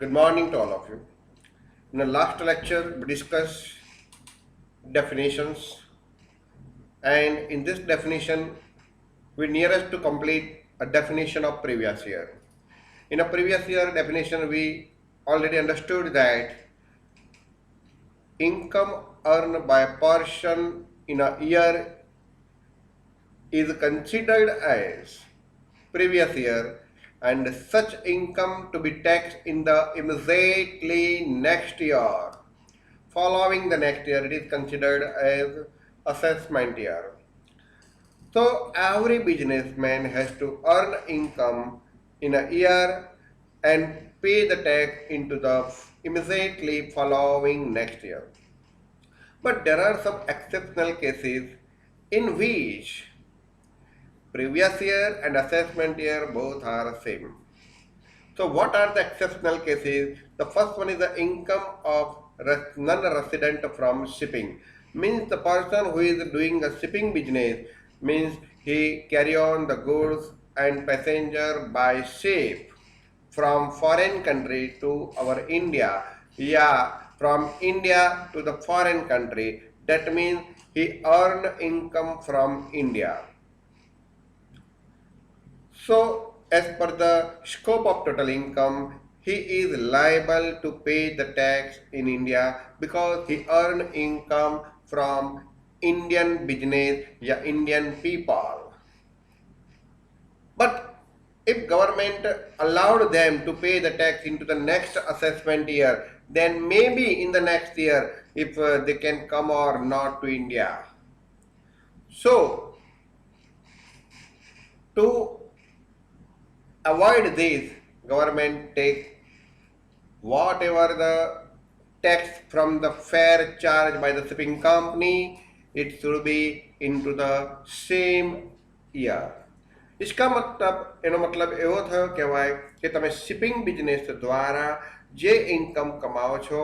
Good morning to all of you. In the last lecture, we discussed definitions, and in this definition, we nearest to complete a definition of previous year. In a previous year definition, we already understood that income earned by a person in a year is considered as previous year, and such income to be taxed in the immediately next year. Following the next year, it is considered as assessment year. So every businessman has to earn income in a year and pay the tax into the immediately following next year. But there are some exceptional cases in which previous year and assessment year both are same. So what are the exceptional cases? The first one is the income of non-resident from shipping. Means the person who is doing a shipping business means he carry on the goods and passenger by ship from foreign country to our India. Yeah, from India to the foreign country. That means he earn income from India. So, as per the scope of total income, he is liable to pay the tax in India because he earned income from Indian business, yeah, Indian people. But if government allowed them to pay the tax into the next assessment year, then maybe in the next year, if they can come or not to India. So, to avoid this, government take whatever the tax from the fare charged by the shipping company, it should be into the same year. इसका मतलब એનો મતલબ એવો થયો કહેવાય કે તમે shipping business દ્વારા જે ઇન્કમ કમાવો છો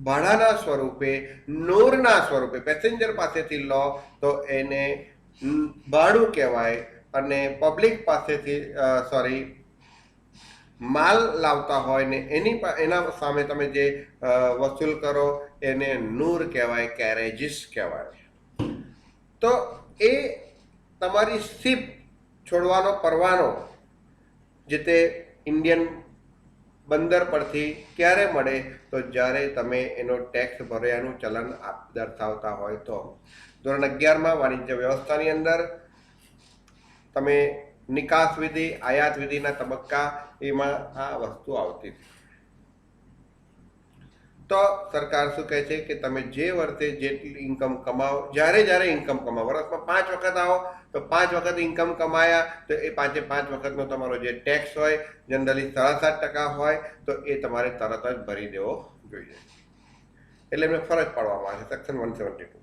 ભાડાના સ્વરૂપે નૂરના સ્વરૂપે પેસેન્જર પાસેથી લો તો એને ભાડું કહેવાય અને પબ્લિક પાસેથી સોરી માલ લાવતા હોય ને એના સામે તમે જે વસૂલ કરો એને નૂર કહેવાય, કેરેજીસ કહેવાય. તો એ તમારી શિપ છોડવાનો પરવાનો જે તે ઇન્ડિયન બંદર પરથી ક્યારે મળે તો જ્યારે તમે એનો ટેક્સ ભર્યાનું ચલન દર્શાવતા હોય તો. ધોરણ 11માં વાણિજ્ય વ્યવસ્થાની અંદર તમે નિકાસ વિધિ આયાત વિધિના તબક્કા એમાં આ વસ્તુ આવતી હતી. તો સરકાર શું કહે છે કે તમે જે વર્ષે જેટલી ઇન્કમ કમાઓ, જ્યારે જ્યારે ઇન્કમ કમાઓ, વર્ષમાં 5 વખત આવો તો 5 વખત ઇન્કમ કમાયા તો એ 5 વખતનો તમારો જે ટેક્સ હોય જનરલી 7.5% હોય તો એ તમારે તરત જ ભરી દેવો જોઈએ. એટલે એમને ફરજ પાડવામાં આવે છે સેક્શન 172.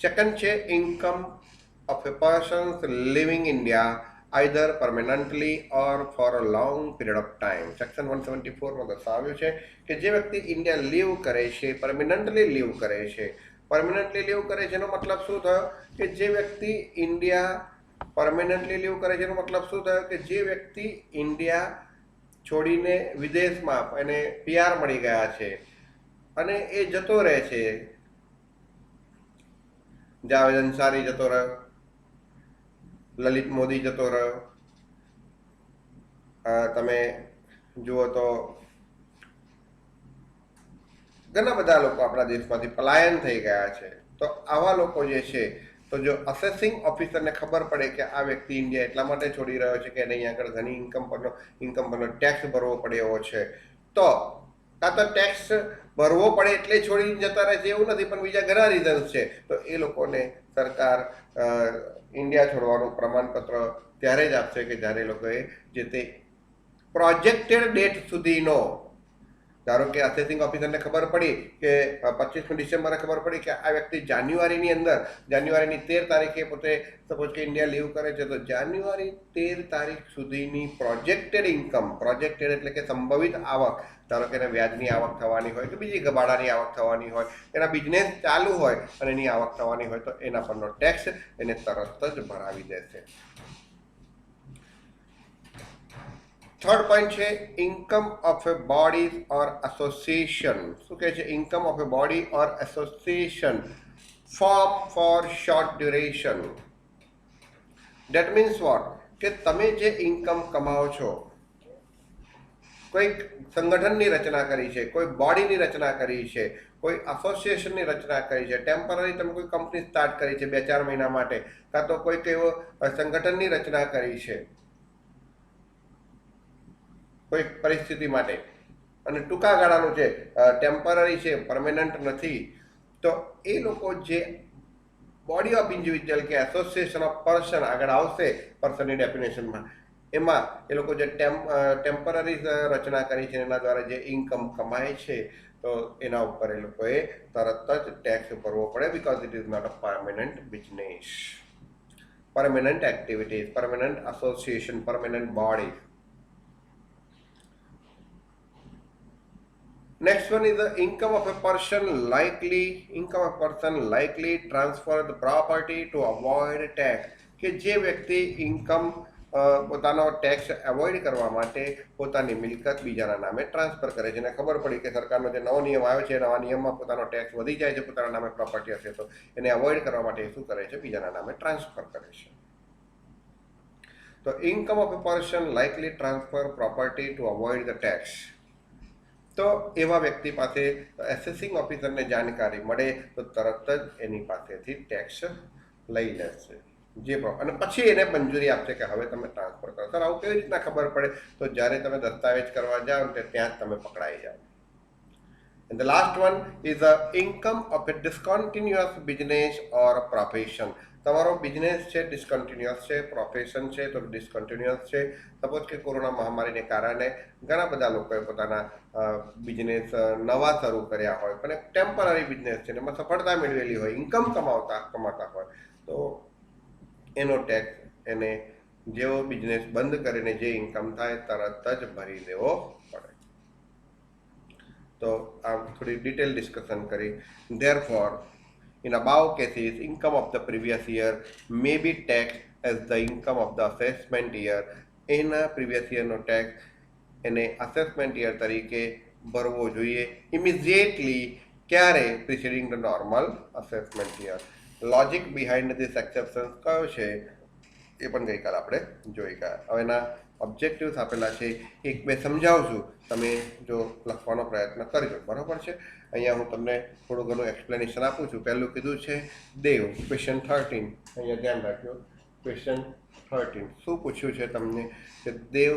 સેકન્ડ છે income of a persons living India either permanently or for a long period of time. Section 174માં દર્શાવ્યું છે કે જે વ્યક્તિ ઇન્ડિયા લીવ કરે છે, પરમિનન્ટલી લીવ કરે છે. પરમિનન્ટલી લીવ કરે છે એનો મતલબ શું થયો કે જે વ્યક્તિ ઇન્ડિયા પરમિનન્ટલી લીવ કરે છે એનો મતલબ શું થયો કે જે વ્યક્તિ ઇન્ડિયા છોડીને વિદેશમાં એને પીઆર મળી ગયા છે અને એ જતો રહે છે. જાવેદ અંસારી જતો રહ્યો, લલિત મોદી જતો રહ્યો, તમે જુઓ તો ઘણા બધા લોકો આપણા દેશમાંથી પલાયન થઈ ગયા છે. તો આવા લોકો જે છે તો જો અસેસિંગ ઓફિસરને ખબર પડે કે આ વ્યક્તિ ઇન્ડિયા એટલા માટે છોડી રહ્યો છે કે એને અહીં આગળ ઘણી ઇન્કમ પરનો ટેક્સ ભરવો પડે એવો છે, તો કાં તો ટેક્સ ભરવો પડે એટલે છોડીને જતા રહે છે એવું નથી, પણ બીજા ઘણા રીઝન્સ છે. તો એ લોકોને સરકાર ઇન્ડિયા છોડવાનું પ્રમાણપત્ર ત્યારે જ આપશે કે જ્યારે લોકોએ જે તે પ્રોજેક્ટેડ ડેટ સુધીનો, ધારો કે અસેસિંગ ઓફિસરને ખબર પડી કે 25મી ડિસેમ્બરે ખબર પડી કે આ વ્યક્તિ જાન્યુઆરીની 13 તારીખે પોતે સપોઝ કે ઇન્ડિયા લીવ કરે છે, તો જાન્યુઆરી 13 તારીખ સુધીની પ્રોજેક્ટેડ ઇન્કમ, પ્રોજેક્ટેડ એટલે કે સંભવિત આવક, ધારો કે એને વ્યાજની આવક થવાની હોય કે બીજી ભાડાની આવક થવાની હોય, એના બિઝનેસ ચાલુ હોય અને એની આવક થવાની હોય તો એના પરનો ટેક્સ એને તરત જ ભરાવી દેશે. થર્ડ પોઈન્ટ છે income of A bodies or association. શું કહે છે? Income of A body or association form four short duration. Date means what? કે તમે જે ઇન્કમ કમાઓ છો, કોઈક સંગઠનની રચના કરી છે, કોઈ બોડીની રચના કરી છે, કોઈ એસોસિએશનની રચના કરી છે, ટેમ્પરરી તમે કોઈ કંપની સ્ટાર્ટ કરી છે 2-4 મહિના માટે, કાં તો કોઈક એવો સંગઠનની રચના કરી છે કોઈ પરિસ્થિતિ માટે, અને ટૂંકા ગાળાનું છે, ટેમ્પરરી છે, પરમેનન્ટ નથી, તો એ લોકો જે બોડી ઓફ ઇન્ડિવિજ્યુઅલ કે એસોસિએશન ઓફ પર્સન આગળ આવશે પર્સનની ડેફિનેશનમાં, એમાં એ લોકો જે ટેમ્પરરી રચના કરી છે એના દ્વારા જે ઇન્કમ કમાય છે, તો એના ઉપર એ લોકોએ તરત જ ટેક્સ ભરવો પડે, because it is not a permanent business, permanent activities, permanent association, permanent body. Next one is the income of a person likely transfer the property to avoid tax. કે જે વ્યક્તિ ઇન્કમ પોતાનો ટેક્સ એવોઇડ કરવા માટે પોતાની મિલકત બીજાના નામે ટ્રાન્સફર કરે છે, અને ખબર પડી કે સરકારનો જે નવો નિયમ આવ્યો છે નવા નિયમમાં પોતાનો ટેક્સ વધી જાય છે, પોતાના નામે પ્રોપર્ટી હશે તો એને એવોઇડ કરવા માટે શું કરે છે? બીજાના નામે ટ્રાન્સફર કરે છે. તો income of A person likely transfer property two avoid the tax. તો એવા વ્યક્તિ પાસે એસેસિંગ ઓફિસરને જાણકારી મળે તો તરત જ એની પાસેથી ટેક્સ લઈ લેશે, અને પછી એને મંજૂરી આપશે કે હવે તમે ટ્રાન્સફર કરો. સર આવું કેવી રીતના ખબર પડે? તો જ્યારે તમે દસ્તાવેજ કરવા જાઓ ને ત્યાં જ તમે પકડાઈ જાઓ. And the last one is the income of a discontinuous business or profession. તમારો બિઝનેસ છે ડિસકન્ટિન્યુઅસ છે, પ્રોફેશન છે તો ડિસકન્ટિન્યુઅસ છે. સપોઝ કે કોરોના મહામારીને કારણે ઘણા બધા લોકોએ પોતાના બિઝનેસ નવા શરૂ કર્યા હોય, પણ એક ટેમ્પરરી બિઝનેસ છે, એમાં સફળતા મેળવેલી હોય, ઇન્કમ કમાતા હોય, તો એનો ટેક્સ એને જેવો બિઝનેસ બંધ કરીને જે ઇન્કમ થાય તરત જ ભરી દેવો પડે. તો આ થોડી ડિટેલ ડિસ્કશન કરી. Therefore, in above cases, income of the previous year may be taxed as the income of the assessment year. એના પ્રીવિયસ યરનો ટેક્સ એને અસેસમેન્ટ યર તરીકે ભરવો જોઈએ ઇમિડિયેટલી. ક્યારે? Preceding the normal assessment year. Logic behind this exception કયો છે એ પણ ગઈકાલ આપણે જોઈ ગયા. હવે એના ઓબ્જેક્ટિવ્સ આપેલા છે, એક બે સમજાવું છું, તમે જો લખવાનો પ્રયત્ન કરજો, બરાબર છે? અહીંયા હું તમને થોડું ઘણું એક્સપ્લેનેશન આપું છું. પહેલું કીધું છે દેવ, ક્વેશ્ચન 13, અહીંયા ધ્યાન રાખજો. ક્વેશ્ચન 13 શું પૂછ્યું છે તમને? કે Dev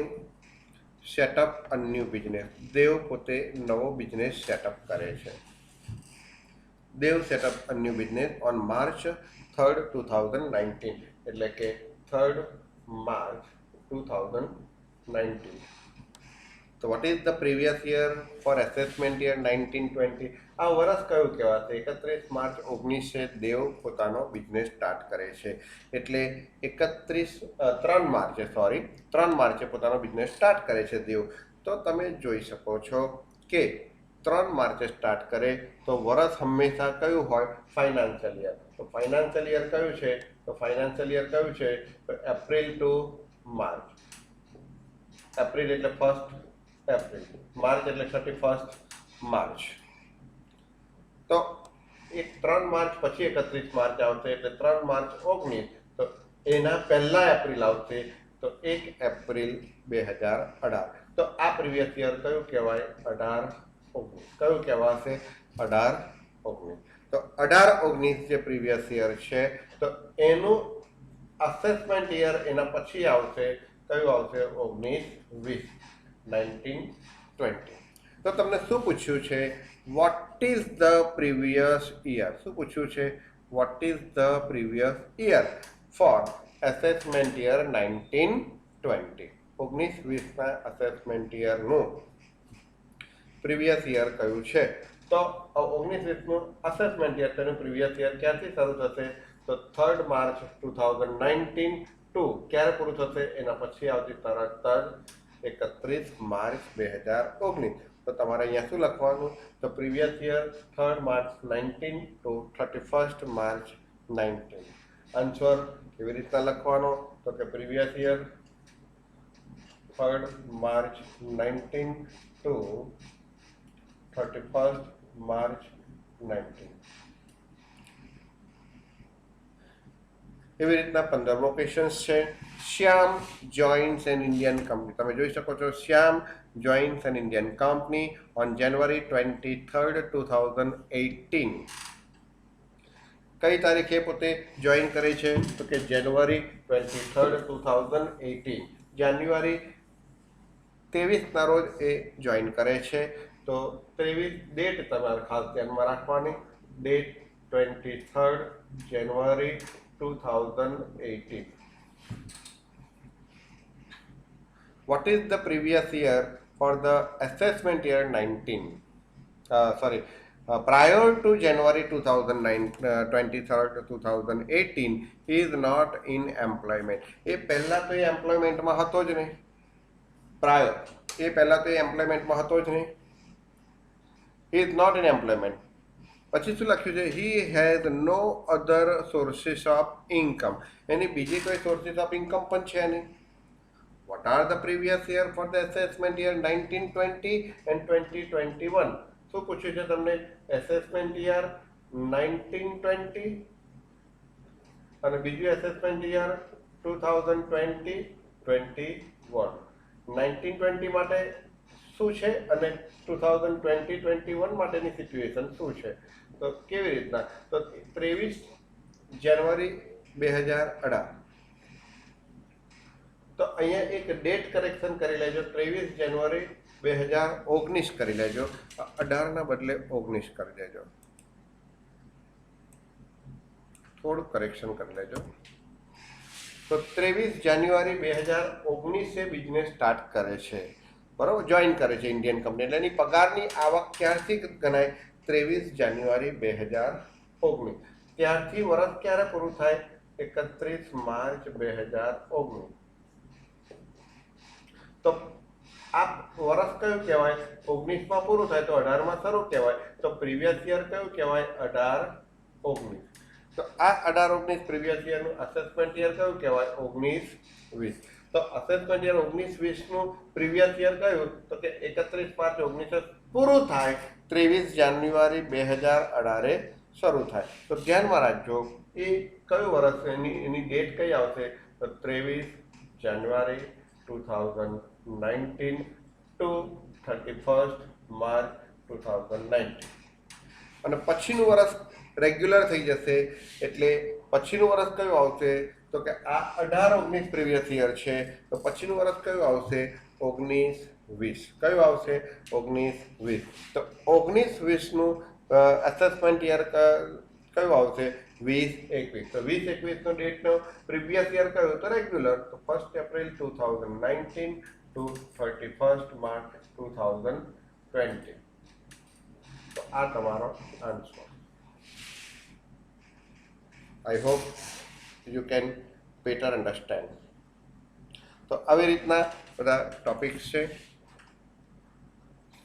set up a new business. Dev પોતે નવો બિઝનેસ સેટઅપ કરે છે. Dev set up a new business on March 3rd, 2019. એટલે કે 3rd March 2019. તો what is the previous year for assessment year 1920? આ વર્ષ કયું કહેવાશે? 31 માર્ચ 19 દેવ પોતાનો બિઝનેસ સ્ટાર્ટ કરે છે. એટલે 3 માર્ચે પોતાનો બિઝનેસ સ્ટાર્ટ કરે છે દેવ. તો તમે જોઈ શકો છો કે 3 માર્ચે સ્ટાર્ટ કરે તો વર્ષ હંમેશા કયું હોય? Financial year. તો ફાઇનાન્શિયલ યર કયું છે? તો ફાઇનાન્શિયલ યર કયું છે? તો એપ્રિલ ટુ માર્ચ. એપ્રિલ એટલે 1st એપ્રિલ, માર્ચ એટલે 31st માર્ચ. તો એક 3 માર્ચ પછી 31 માર્ચ આવશે, એટલે 3 માર્ચ 19. તો એના પહેલા એપ્રિલ આવશે, તો 1 એપ્રિલ 2018. તો આ પ્રીવિયસ યર કયું કહેવાય? 18-19. કયું કહેવાશે? 18-19. તો 18-19 જે પ્રીવિયસ યર છે, તો એનું અસેસમેન્ટ યર એના પછી આવશે. કયું આવશે? 19-20, 19-20. તો તમને શું પૂછ્યું છે? What is the previous year? શું પૂછ્યું છે? What is the previous year for assessment year 19-20? 19-20ના અસેસમેન્ટ યરનું પ્રીવિયસ યર કયું છે? તો 19-20નું અસેસમેન્ટ યર, તેનું પ્રીવિયસ યર ક્યાંથી શરૂ થશે? તો 3rd March 2019 ટુ ક્યારે પૂરું થશે? એના પછી આવતી તરત જ 31 માર્ચ 2019. તો તમારે અહીંયા શું લખવાનું? તો previous year 3rd March 19 to 31st March 19. Answer કેવી રીતના લખવાનો? તો કે previous year 3rd March 19 to 31st March 19. એવી રીતના 15મો ક્વેશ્ચન છે. Shyam joins an Indian company. તમે જોઈ શકો છો Shyam joins an Indian company on January 23rd 2018. કઈ તારીખે પોતે જોઈન કરે છે તો કે January 23rd 2018. જાન્યુઆરી 23ના રોજ એ જોઈન કરે છે. તો 23 ડેટ તમારે ખાસ ધ્યાનમાં રાખવાની. Date 23rd January 2018. What is the previous year for the assessment year 19? Prior to January 23rd 2018 he is not in employment. એ પહેલા તો એ એમ્પ્લોયમેન્ટમાં હતો જ નહીં. પ્રાયર એ પહેલા તો એ એમ્પ્લોયમેન્ટમાં હતો જ નહીં. he is not in employment. પછી શું લખ્યું છે? he has no other sources of income. એની બીજી કોઈ સોર્સિસ ઓફ ઇન્કમ પણ છે નહીં. What are the previous year for the assessment year 1920 and 2021? શું પૂછ્યું છે તમને? એસેસમેન્ટ યર 1920 અને બીજું એસેસમેન્ટ યર 2020-21. 1920 માટે શું છે અને 2020-21 માટેની સિચ્યુએશન શું છે? તો કેવી રીતના? તો 23 જાન્યુઆરી 2018. તો અહીંયા એક ડેટ કરેક્શન કરી લેજો. 23 જાન્યુઆરી 2019 કરી લેજો. 18ના બદલે 19 કરી લેજો. થોડું કરેક્શન કરી લેજો. તો 23 જાન્યુઆરી 2019 એ બિઝનેસ સ્ટાર્ટ કરે છે, બરાબર, જોઈન કરે છે ઇન્ડિયન કંપની. એટલે એની પગારની આવક ક્યારથી ગણાય? 23 જાન્યુઆરી 2019. ત્યારથી વર્ષ ક્યારે પૂરું થાય? 31 માર્ચ 2019. તો આ વર્ષ કયું કહેવાય? 19માં પૂરું થાય તો 18માં શરૂ કહેવાય. તો પ્રીવિયસ યર કયું કહેવાય? 18-19. તો આ 18-19 પ્રીવિયસ યરનું અસેસમેન્ટ યર કયું કહેવાય? 19-20. તો અસેસમેન્ટ યર 19-20નું પ્રીવિયસ યર કયું? તો કે 31 માર્ચ 19 પૂરું થાય, 23 જાન્યુઆરી 2018 શરૂ થાય. તો ધ્યાનમાં રાખજો એ કયું વર્ષ, એની ડેટ કઈ આવશે? તો 23 જાન્યુઆરી 2019 to 31st March 2019. અને પછીનું વર્ષ રેગ્યુલર થઈ જશે. એટલે પછીનું વર્ષ કયું આવશે? તો કે આ 18-19 પ્રીવિયસ યર છે. તો પછીનું વર્ષ કયું આવશે? 19-20. કયું આવશે? 19-20. તો 19-20નું અસેસમેન્ટ યર કયું આવશે? 20-21. તો 20-21 નો ડેટનો પ્રીવિયસ યર કયું? તો રેગ્યુલર. તો 1st April 2019 to 31st March 2020. તો આ તમારો answer. I hope you can better understand. તો આવી રીતના બધા ટોપિક્સ છે.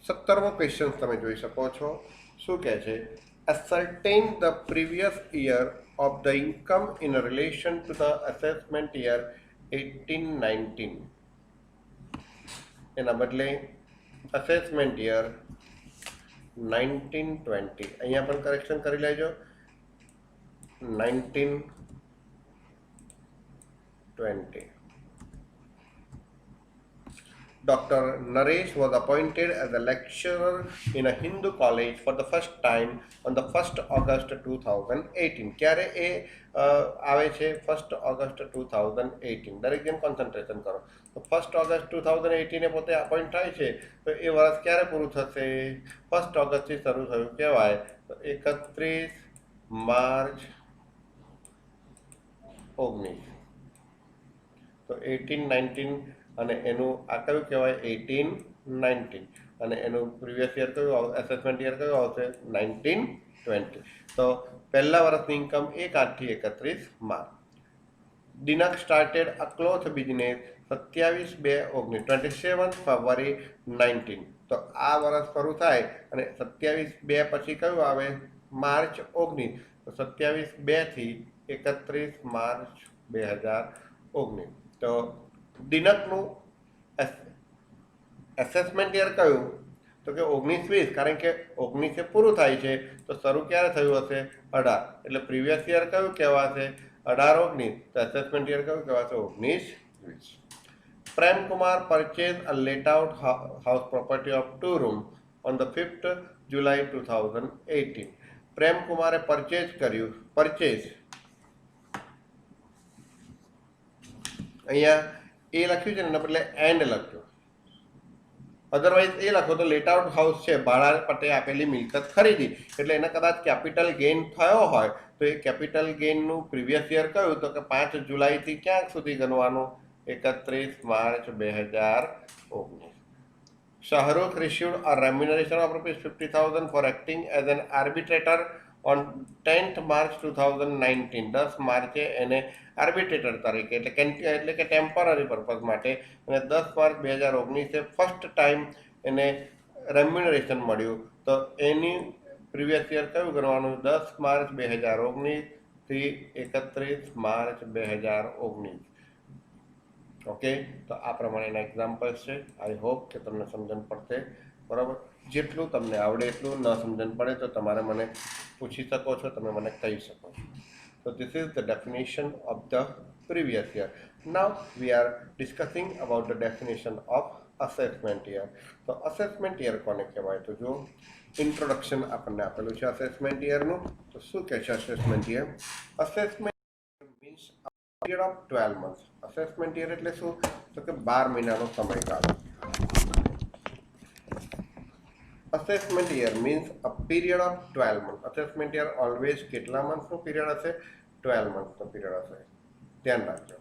17મો ક્વેશ્ચન તમે જોઈ શકો છો. શું કહે છે? Ascertain the previous year of the income in relation to the assessment year 18-19. એના બદલે અસેસમેન્ટ યર 1920. અહીંયા પણ કરેક્શન કરી લેજો. 1920. Dr. Naresh was appointed as a lecturer in a Hindu college for the first time on the 1st August 2018. ક્યારે એ આવે છે? 1st August 2018. દરેક જણ કોન્સન્ટ્રેશન કરો. તો 1st August 2018 એ પોતે અપોઇન્ટ થાય છે. તો એ વર્ષ ક્યારે પૂરું થશે? 1st August થી શરૂ થયું કહેવાય. તો 31 માર્ચ 19. તો 18-19 અને એનું આ કયું કહેવાય? 18-19. અને એનું પ્રીવિયસ યર કયું આવશે? એસેસમેન્ટ યર કયું આવશે? 1920. તો પહેલા વર્ષની ઇન્કમ 1 થી 31 March. Dinak started a cloth business 27/2/19. 27th February 19. તો આ વર્ષ શરૂ થાય અને 27/2 પછી કયું આવે? માર્ચ 19. તો 27/2 થી 31 માર્ચ 2019. તો દિનકનું એસેસમેન્ટ યર કયું તો કે 19-20, કારણ કે 19 પૂરું થાય છે તો શરૂ ક્યારે થયું હશે 18, એટલે પ્રીવિયસ યર કયું કહેવાશે 18-19, તો એસેસમેન્ટ યર કયું કહેવાશે 19-20. Premkumar purchased a let out house property of 2 rooms on the 5th July 2018. પ્રેમકુમારે purchase અહીંયા એ લખ્યું છે ને એના બદલે એન્ડ લખ્યું, અધરવાઇઝ એ લખો તો લેટ આઉટ હાઉસ છે, ભાડા પટ્ટે આપેલી મિલકત ખરીદી, એટલે એને કદાચ કેપિટલ ગેઇન થયો હોય તો એ કેપિટલ ગેઇનનું પ્રીવિયસ યર કયું તો કે 5 જુલાઈથી ક્યાં સુધી ગણવાનું 31 March 2019. Shahrukh received a remuneration of ₹50,000 for acting as an arbitrator on 10th March 2019. 10 માર્ચે એને આર્બિટ્રેટર તરીકે એટલે કે ટેમ્પરરી પર્પઝ માટે અને 10 માર્ચ 2019 ફર્સ્ટ ટાઈમ એને રેમ્યુનરેશન મળ્યું, તો એની પ્રીવિયસ યર કયું ગણવાનું 10 માર્ચ 2019 થી 31 માર્ચ 2019. ઓકે, તો આ પ્રમાણેના એક્ઝામ્પલ્સ છે. આઈ હોપ કે તમને સમજણ પડશે, બરાબર. જેટલું તમને આવડે એટલું, ન સમજણ પડે તો તમારે મને પૂછી શકો છો, તમે મને કહી શકો છો. So this is the definition of the previous year. Now we are discussing about the definition of assessment year. તો assessment year કોને કહેવાય તો જો ઇન્ટ્રોડક્શન આપણને આપેલું છે assessment year નું. તો શું કહે છે assessment year? Assessment means a period of 12 months. assessment year એટલે શું તો કે 12 મહિનાનો સમયગાળો. assessment year means a period of 12 months. assessment year always કેટલા મંથનો પીરિયડ હશે? 12 મંથનો પીરિયડ હશે, ધ્યાન રાખજો.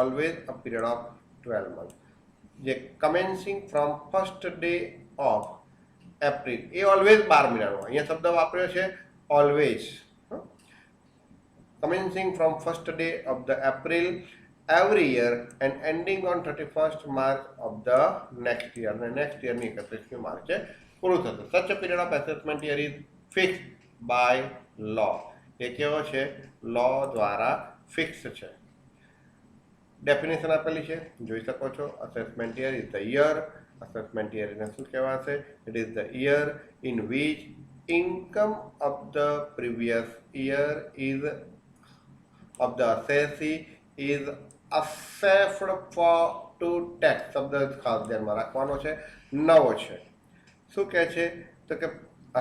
always a period of 12 months. જે commencing from first day of April, એ ઓલવેઝ 12 મહિનાનો. અહીંયા શબ્દ વાપર્યો છે always. Commencing from first day of the April every year and ending on 31st March of the next year. અને next યરની 31મી માર્ચે પૂરું થશે. Such a period of assessment year is fixed by law. એ કેવો છે? લો દ્વારા ફિક્સ છે. Definition આપેલી છે, જોઈ શકો છો. assessment year is the year. assessment year એને શું કહેવાશે? It is the year in which income of the previous year is of the assessee is assessed for to tax. શબ્દ ખાસ ધ્યાનમાં રાખવાનો છે, નવો છે. શું કહે છે તો કે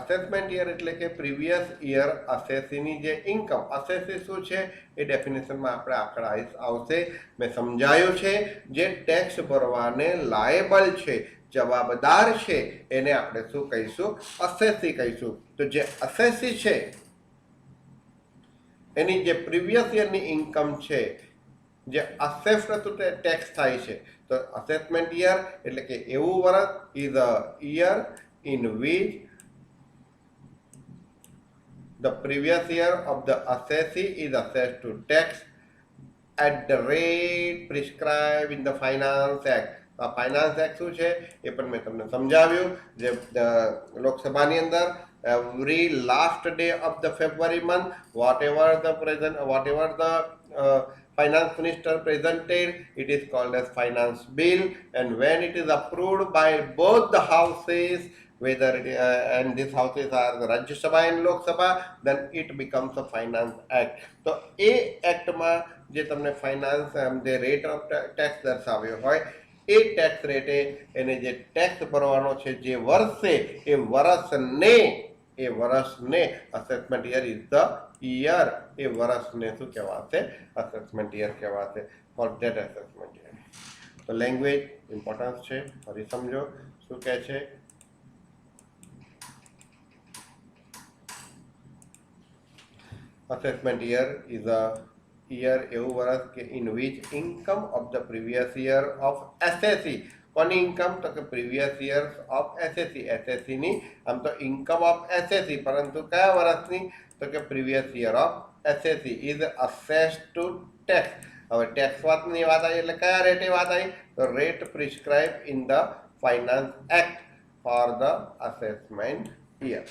અસેસમેન્ટ યર એટલે કે પ્રીવિયસ યર અસેસીની જે ઇન્કમ, અસેસી શું છે એ ડેફિનેશનમાં આપણે આંકડા આવશે. મેં સમજાયું છે, જે ટેક્સ ભરવાને લાયેબલ છે, જવાબદાર છે, એને આપણે શું કહીશું? અસેસી કહીશું. તો જે અસેસી છે એની જે પ્રીવિયસ યરની ઇન્કમ છે, જે અસેસ્ડ હતું તે ટેક્સ થાય છે. તો અસેસમેન્ટ યર એટલે કે એવું વર્ષ is a year in which the previous year of the assessee is assessed to tax at the rate prescribed in the Finance Act. Finance act શું છે એ પણ મેં તમને સમજાવ્યું. જે લોકસભાની અંદર every last day of the February month, whatever the finance minister presented, it is called as finance bill, and when it is approved by both the houses, whether it, and these houses are the Rajya Sabha and Lok Sabha, then it becomes a finance act. તો એ એક્ટમાં જે તમને finance જે rate of tax દર્શાવ્યો હોય એ tax રેટે એને જે tax ભરવાનો છે જે વર્ષે, એ વર્ષને assessment year is the year, એ વર્ષને શું કહેવાશે? અસેસમેન્ટ યર કહેવાશે. For that assessment year. તો લેંગ્વેજ ઇમ્પોર્ટન્સ છે, ફરી સમજો શું કહે છે. assessment year is a year એવું વર્ષ કે in which income of the previous year of assessee, કોની ઇન્કમ તો કે પ્રીવિયસ યર્સ ઓફ એસએસસી, એસએસસીની આમ તો ઇન્કમ ઓફ એસએસસી, પરંતુ કયા વર્ષની તો કે previous year of assessee is assessed to tax. હવે ટેક્સ વાતની વાત આવી એટલે કયા રેટે વાત આવી તો rate prescribe in the finance act for the assessment year.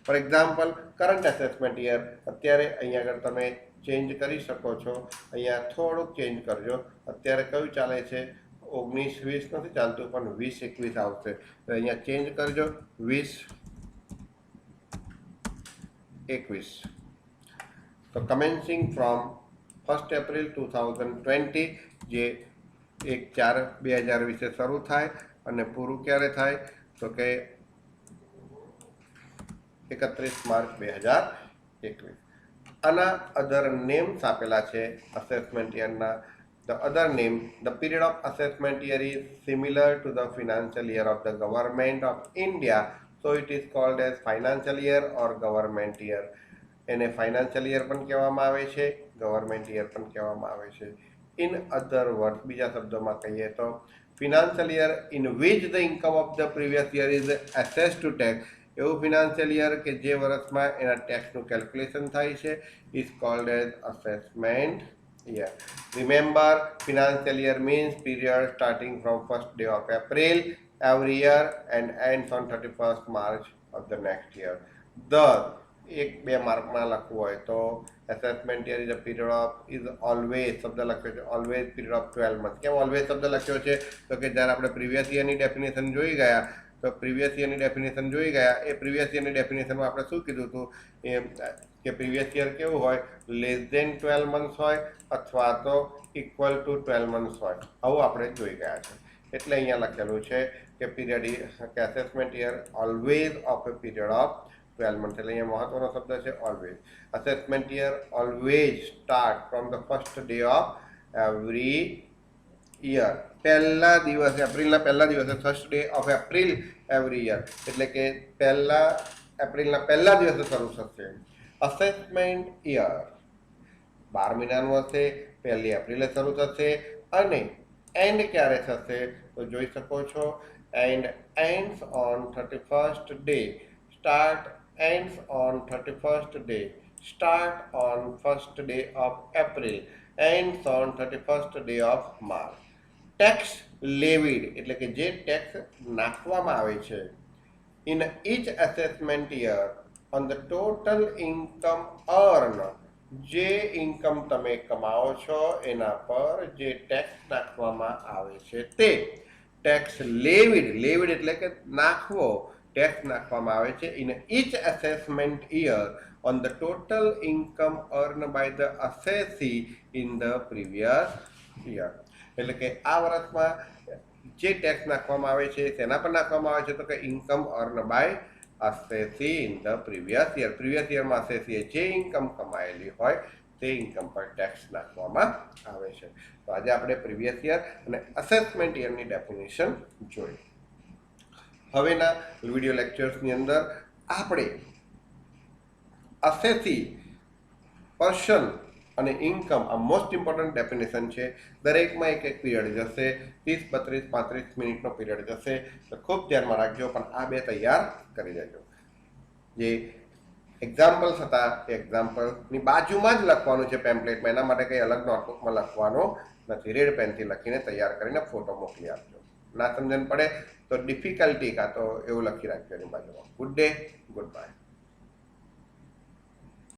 For example current assessment year, અત્યારે અહીંયા આગળ તમે ચેન્જ કરી શકો છો. અહીંયા થોડુંક ચેન્જ કરજો. અત્યારે કયું ચાલે છે? 19-20 નથી ચાલતું પણ 20-21 આવશે, તો અહીંયા ચેન્જ કરજો 20-21. તો કમેન્સિંગ ફ્રોમ 1 એપ્રિલ 2020, જે 1/4/2020 શરૂ થાય અને પૂરું ક્યારે થાય તો કે 31 માર્ચ 2021. આના અધર નેમ્સ આપેલા છે assessment યરના. The other name, the period of assessment year is similar to the financial year of the government of India, so it is called as financial year or government year. એને financial year પણ કહેવામાં આવે છે, government year પણ કહેવામાં આવે છે. In other word, બીજા શબ્દોમાં કહીએ તો financial year in which the income of the previous year is assess to tax, એવું ફિનાન્શિયલ યર કે જે વર્ષમાં એના ટેક્સનું કેલ્ક્યુલેશન થાય છે is called as assessment year. Remember, financial year means period starting from 1st day of April every year and ends on 31st March of the next year. Thus, 1-2 માર્કમાં લખવું હોય તો assessment year is a period of is always શબ્દ લખ્યો છે always period of 12 months. કેમ always શબ્દ લખ્યો છે તો કે જ્યારે આપણે પ્રીવિયસ યરની ડેફિનેશન જોઈ ગયા તો પ્રીવિયસ યરની ડેફિનેશન જોઈ ગયા એ પ્રીવિયસ યરની ડેફિનેશનમાં આપણે શું કીધું હતું એ કે પ્રીવિયસ યર કેવું હોય, લેસ ધેન 12 મંથ્સ હોય અથવા તો ઇક્વલ ટુ 12 મંથ્સ હોય, આવું આપણે જોઈ ગયા છે. એટલે અહીંયા લખેલું છે કે પીરિયડ કે assessment year always of A period of 12 months. એટલે અહીંયા મહત્વનો શબ્દ છે always. Assessment year always start from the first day of every year. પહેલા દિવસે, એપ્રિલના પહેલા દિવસે, first day of April every year, એટલે કે પહેલા એપ્રિલના પહેલા દિવસે શરૂ થશે. અસેસમેન્ટ યર 12 મહિનાનું હશે, 1 એપ્રિલે શરૂ થશે અને એન્ડ ક્યારે થશે તો જોઈ શકો છો and ends on 31st day, start ends on 31st day, start on 1st day of April, ends on 31st day of March. Tax levied એટલે કે જે ટેક્સ નાખવામાં આવે છે in each assessment year on the total income earn, જે income તમે કમાઓ છો એના પર જે ટેક્સ નાખવામાં આવે છે તે ટેક્સ લેવિડ. લેવિડ એટલે કે નાખવો, ટેક્સ નાખવામાં આવે છે in each assessment year on the total income earn by the assessee in the previous year. એટલે કે આ વર્ષમાં જે ટેક્સ નાખવામાં આવે છે તેના પર નાખવામાં આવે છે તો કે income earn by assessee in the previous year. Previous યરમાં assessee જે ઇન્કમ કમાયેલી હોય તે ઇન્કમ પર ટેક્સ નાખવામાં આવે છે. તો આજે આપણે પ્રીવિયસ યર અને અસેસમેન્ટ યરની ડેફિનેશન જોઈ. હવેના વિડીયો લેક્ચર્સની અંદર આપણે assessee, પર્સન અને ઇન્કમ આ મોસ્ટ ઇમ્પોર્ટન્ટ ડેફિનેશન છે. દરેકમાં એક એક પીરિયડ જશે, 30, 32, 35 મિનિટનો પીરિયડ જશે, તો ખૂબ ધ્યાનમાં રાખજો. પણ આ બે તૈયાર કરી દેજો. જે એક્ઝામ્પલ્સ હતા એ એક્ઝામ્પલની બાજુમાં જ લખવાનું છે પેમ્પલેટમાં, એના માટે કંઈ અલગ નોટબુકમાં લખવાનું નથી. રેડ પેનથી લખીને તૈયાર કરીને ફોટો મોકલી આપજો. ના સમજણ પડે તો ડિફિકલ્ટી કાં તો એવું લખી રાખજો એની બાજુમાં. Good day, good bye.